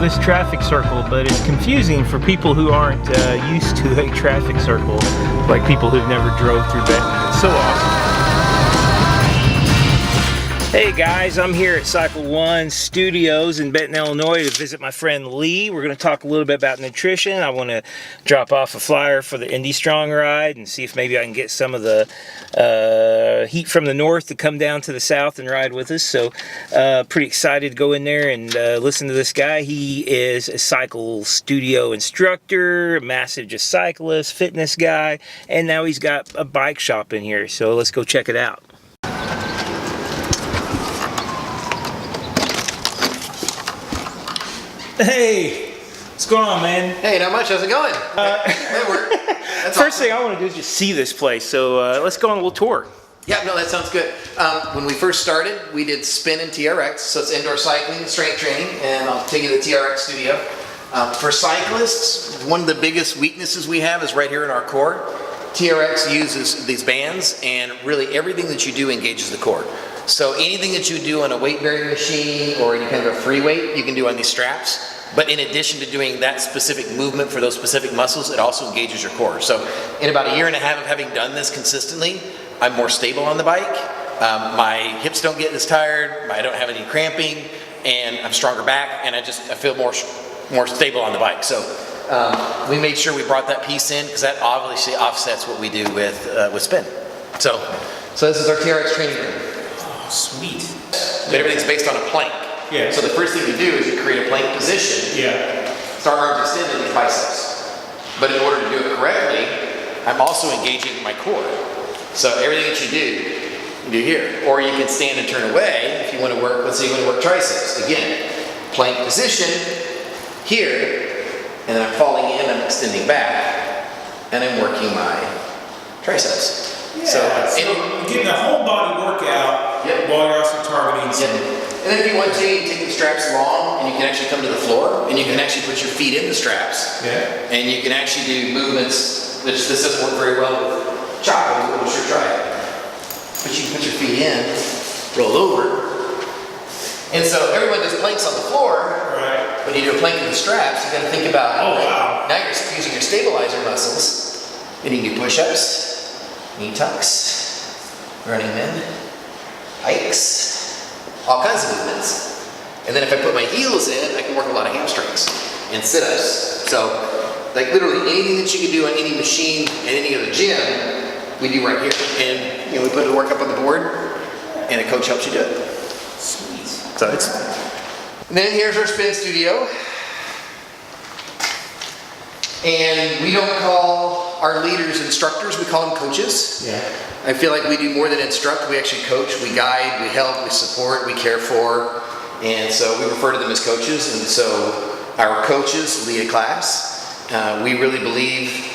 this traffic circle, but it's confusing for people who aren't used to a traffic circle, like people who've never drove through Benton. It's so awesome. Hey guys, I'm here at Cycle One Studios in Benton, Illinois to visit my friend Lee. We're going to talk a little bit about nutrition. I want to drop off a flyer for the Indy Strong ride and see if maybe I can get some of the heat from the north to come down to the south and ride with us. So pretty excited to go in there and listen to this guy. He is a cycle studio instructor, a massive just cyclist, fitness guy, and now he's got a bike shop in here. So let's go check it out. Hey, what's going on, man? Hey, not much. How's it going? First thing I want to do is just see this place. So let's go on a little tour. Yeah, no, that sounds good. When we first started, we did spin and TRX, so it's indoor cycling and strength training, and I'll take you to the TRX studio. For cyclists, one of the biggest weaknesses we have is right here in our core. TRX uses these bands, and really everything that you do engages the core. So anything that you do on a weight-bearing machine or any kind of a free weight, you can do on these straps. But in addition to doing that specific movement for those specific muscles, it also engages your core. So in about a year and a half of having done this consistently, I'm more stable on the bike. My hips don't get as tired. I don't have any cramping, and I'm stronger back, and I feel more stable on the bike. So we made sure we brought that piece in because that obviously offsets what we do with spin. So this is our TRX training room. Sweet. But everything's based on a plank. Yeah. So the first thing you do is you create a plank position. Yeah. Start arms extended these biceps. But in order to do it correctly, I'm also engaging my core. So everything that you do here. Or you can stand and turn away if you want to work, let's say you want to work triceps. Again, plank position here, and then I'm falling in, I'm extending back, and I'm working my triceps. Yeah, so getting a whole body workout while you're also targeting some. And then if you want to, you can take the straps along and you can actually come to the floor and you can actually put your feet in the straps. Yeah. And you can actually do movements, which this doesn't work very well with chopping, but we'll sure try it. But you can put your feet in, roll over. And so everyone does planks on the floor. Right. When you do a plank in the straps, you got to think about, wow. Now you're using your stabilizer muscles. And you can do push-ups. Knee tucks, running men, hikes, all kinds of movements. And then if I put my heels in, I can work a lot of hamstrings and sit-ups. So, like literally anything that you can do on any machine in any other gym, we do right here. And we put the work up on the board, and a coach helps you do it. Sweet. So and then here's our spin studio. And we don't call our leaders instructors, we call them coaches. Yeah. I feel like we do more than instruct, we actually coach, we guide, we help, we support, we care for. And so we refer to them as coaches. And so our coaches lead a class. We really believe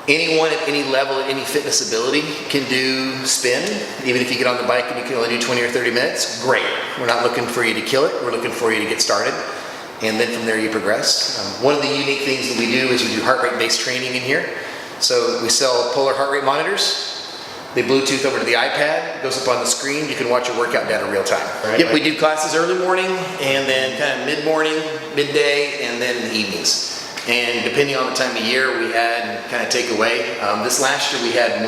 anyone at any level, at any fitness ability can do spin. Even if you get on the bike and you can only do 20 or 30 minutes, great. We're not looking for you to kill it, we're looking for you to get started. And then from there you progress. One of the unique things that we do is we do heart rate based training in here. So we sell polar heart rate monitors. They Bluetooth over to the iPad, it goes up on the screen, you can watch your workout down in real time. Right. Yep, we do classes early morning, and then kind of mid-morning, midday, and then in the evenings. And depending on the time of year, we add and kind of take away. This last year we had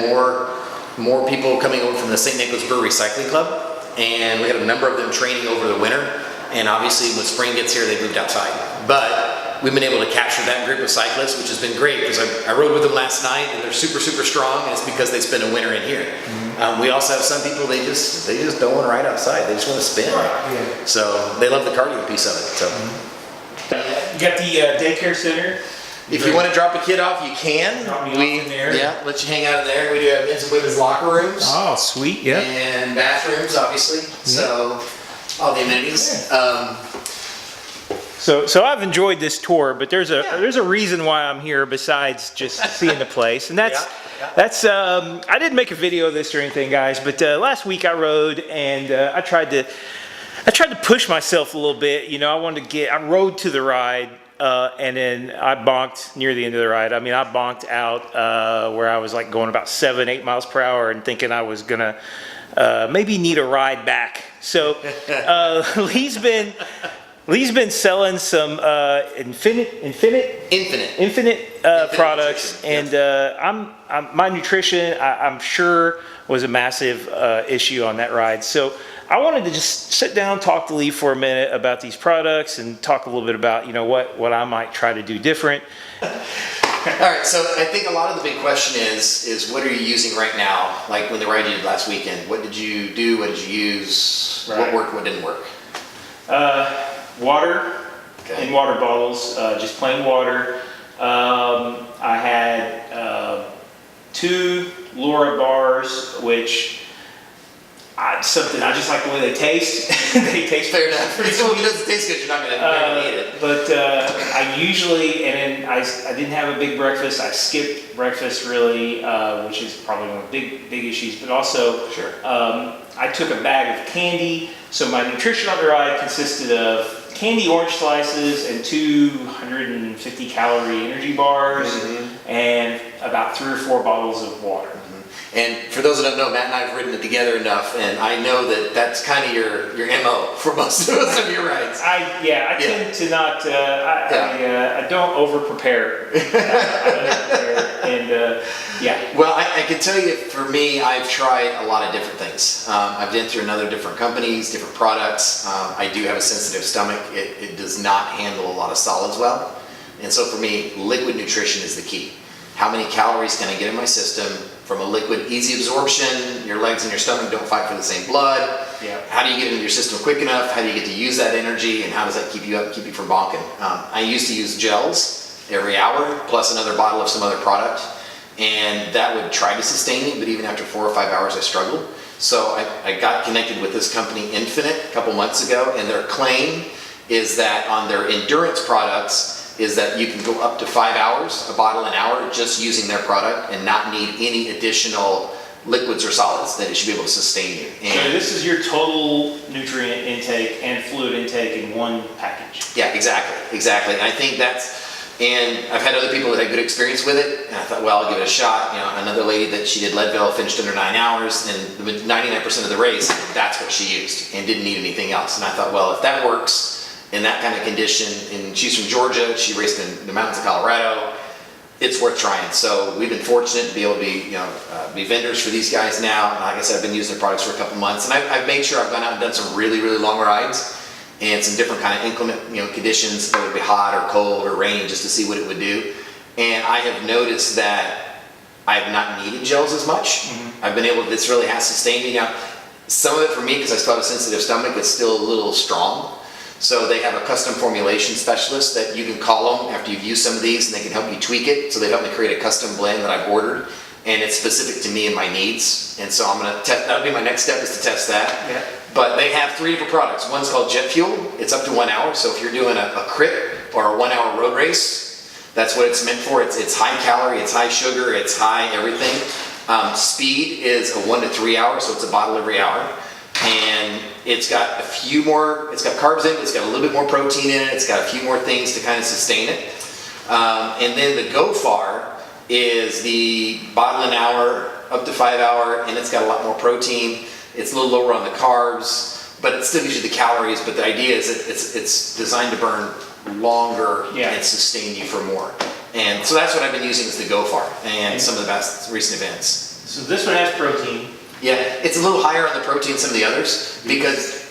more people coming over from the St. Nicholas Brewery Cycling Club, and we had a number of them training over the winter. And obviously when spring gets here, they moved outside. But we've been able to capture that group of cyclists, which has been great because I rode with them last night and they're super, super strong, and it's because they spend a winter in here. Mm-hmm. We also have some people, they just don't want to ride outside, they just want to spin. Right. Yeah. So they love the cardio piece of it. So. You got the daycare center. If you want to drop a kid off, you can. Drop me off in there. Yeah, let you hang out in there. We do have men's and women's locker rooms. Oh, sweet, yeah. And bathrooms, obviously. Mm-hmm. So all the amenities. Yeah. So I've enjoyed this tour, but there's a reason why I'm here besides just seeing the place, and that's I didn't make a video of this or anything, guys, but last week I rode and I tried to push myself a little bit. You know, I rode to the ride. And then I bonked near the end of the ride. I mean, I bonked out where I was like going about 7-8 miles per hour and thinking I was gonna maybe need a ride back. So Lee's been Lee's been selling some Infinit products, nutrition, and my nutrition, I'm sure, was a massive issue on that ride. So I wanted to just sit down, talk to Lee for a minute about these products, and talk a little bit about what I might try to do different. All right, so I think a lot of the big question is what are you using right now? Like when the ride you did last weekend, what did you do? What did you use? Right. What worked? What didn't work? Water Okay. in water bottles, just plain water. I had 2 Laura bars, which I just like the way they taste. They taste Fair enough. pretty So if it sweet. doesn't taste good, you're not gonna eat it. But I usually, and then I didn't have a big breakfast. I skipped breakfast really, which is probably one of the big issues. But also, Sure. I took a bag of candy. So my nutrition on the ride consisted of candy orange slices and 250 calorie energy bars, and about 3 or 4 bottles of water. And for those that don't know, Matt and I have ridden it together enough, and I know that that's kind of your MO for most of your rides. I tend to not. I don't over prepare. And yeah. Well, I can tell you, for me, I've tried a lot of different things. I've been through another different companies, different products. I do have a sensitive stomach. It does not handle a lot of solids well. And so for me, liquid nutrition is the key. How many calories can I get in my system from a liquid? Easy absorption, your legs and your stomach don't fight for the same blood. Yeah. How do you get it into your system quick enough? How do you get to use that energy? And how does that keep you up, keep you from bonking? I used to use gels every hour, plus another bottle of some other product. And that would try to sustain me, but even after 4 or 5 hours, I struggled. So I got connected with this company, Infinit, a couple months ago, and their claim is that on their endurance products, is that you can go up to 5 hours, a bottle an hour, just using their product and not need any additional liquids or solids, that it should be able to sustain you. So this is your total nutrient intake and fluid intake in one package. Yeah, exactly. And I think and I've had other people that had good experience with it, and I thought, well, I'll give it a shot. Another lady that she did Leadville finished under 9 hours, and 99% of the race, that's what she used, and didn't need anything else. And I thought, well, if that works in that kind of condition, and she's from Georgia, she raced in the mountains of Colorado, it's worth trying. So we've been fortunate to be able to be vendors for these guys now. And like I said, I've been using their products for a couple months, and I've made sure I've gone out and done some really, really long rides and some different kind of inclement conditions, whether it be hot or cold or rain, just to see what it would do. And I have noticed that I have not needed gels as much. I've been able to, this really has sustained me. Now, some of it for me, because I still have a sensitive stomach, it's still a little strong. So they have a custom formulation specialist that you can call them after you've used some of these, and they can help you tweak it. So they help me create a custom blend that I've ordered, and it's specific to me and my needs. And so I'm going to test, that'll be my next step, is to test that. Yeah. But they have 3 different products. One's called Jet Fuel. It's up to 1 hour. So if you're doing a crit or a 1 hour road race, that's what it's meant for. It's high calorie, it's high sugar, it's high everything. Speed is a 1 to 3 hours, so it's a bottle every hour. And it's got a few more, it's got carbs in it, it's got a little bit more protein in it, it's got a few more things to kind of sustain it. And then the Go Far is the bottle an hour, up to 5 hour, and it's got a lot more protein. It's a little lower on the carbs, but it still gives you the calories. But the idea is that it's designed to burn longer and sustain you for more. And so that's what I've been using, is the Go Far and some of the best recent events. So this one has protein. Yeah, it's a little higher on the protein than some of the others because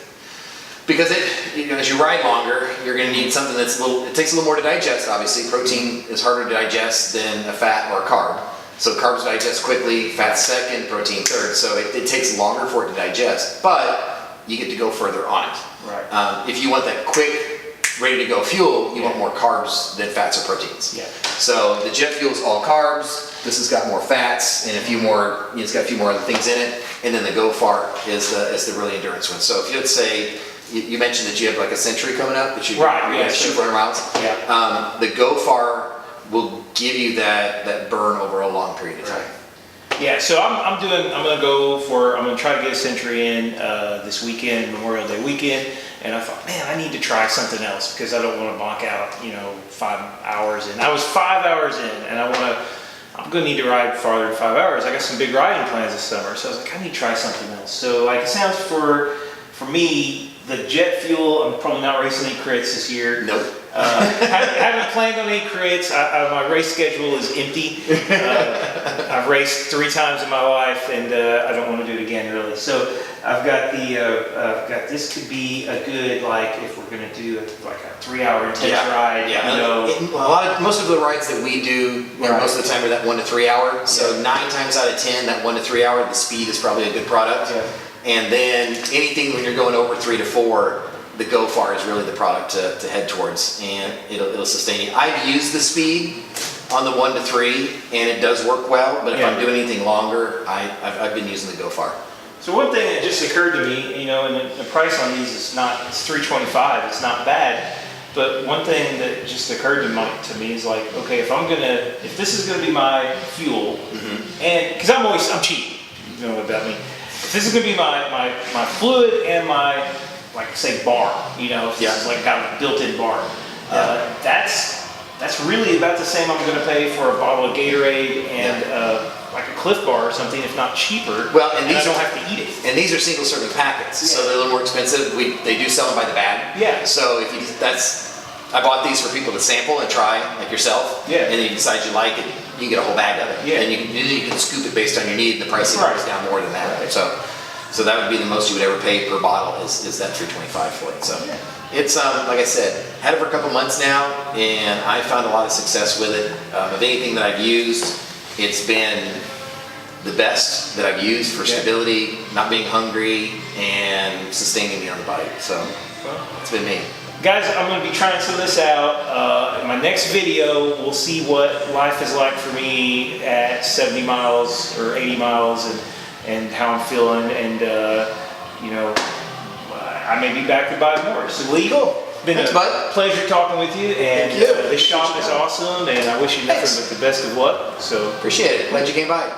it, as you ride longer, you're going to need something that's it takes a little more to digest. Obviously, protein is harder to digest than a fat or a carb. So carbs digest quickly, fat's second, protein third. So it takes longer for it to digest, but you get to go further on it. Right. If you want that quick, ready to go fuel, you want more carbs than fats or proteins. Yeah. So the Jet Fuel is all carbs. This has got more fats and a few more. It's got a few more other things in it. And then the Go Far is the really endurance one. So if you'd say, you mentioned that you have like a Century coming up that you shoot 400 miles. Yeah. The Go Far will give you that burn over a long period of time. Yeah, so I'm gonna try to get a Century in this weekend, Memorial Day weekend, and I thought, man, I need to try something else because I don't want to bonk out, 5 hours in. I was 5 hours in, and I'm gonna need to ride farther than 5 hours. I got some big riding plans this summer, so I was like, I need to try something else. So like, it sounds for me, the jet fuel, I'm probably not racing any crits this year. Nope. Haven't planned on any crits. My race schedule is empty. I've raced 3 times in my life, and I don't want to do it again, really. So I've got this could be a good, like, if we're going to do like a 3-hour intense ride. Yeah. You know, Most of the rides that we do, most of the time are that 1 to 3 hour. So 9 times out of 10, that 1 to 3 hour, the speed is probably a good product. Yeah. And then anything when you're going over 3 to 4, the Go Far is really the product to head towards, and it'll sustain you. I've used the speed on the 1 to 3, and it does work well. But if I'm doing anything longer, I've been using the Go Far. So one thing that just occurred to me, you know, and the price on these is it's $325. It's not bad. But one thing that just occurred to me is like, okay, if this is gonna be my fuel, and because I'm cheap, you know about me. If this is gonna be my fluid and my, like, say, bar, you know, if this is like got a built-in bar, that's really about the same I'm gonna pay for a bottle of Gatorade and like a Cliff Bar or something, if not cheaper. Well, and these I don't have to eat it. And these are single serving packets, so they're a little more expensive. They do sell them by the bag. Yeah. So I bought these for people to sample and try, like yourself. Yeah. And then you decide you like it, you get a whole bag of it. Yeah. And you can scoop it based on your need. And the pricing goes down more than that. Right. So that would be the most you would ever pay per bottle is that $325 for it. So it's like I said, had it for a couple months now, and I found a lot of success with it. Of anything that I've used, it's been the best that I've used for stability, not being hungry, and sustaining me on the bike. So it's been me. Guys, I'm going to be trying some of this out. In my next video, we'll see what life is like for me at 70 miles or 80 miles and how I'm feeling. And, you know, I may be back to buy more. So, Lee, been a pleasure talking with you. And this shop is awesome, and I wish you nothing but the best of luck. So appreciate it. Glad you came by.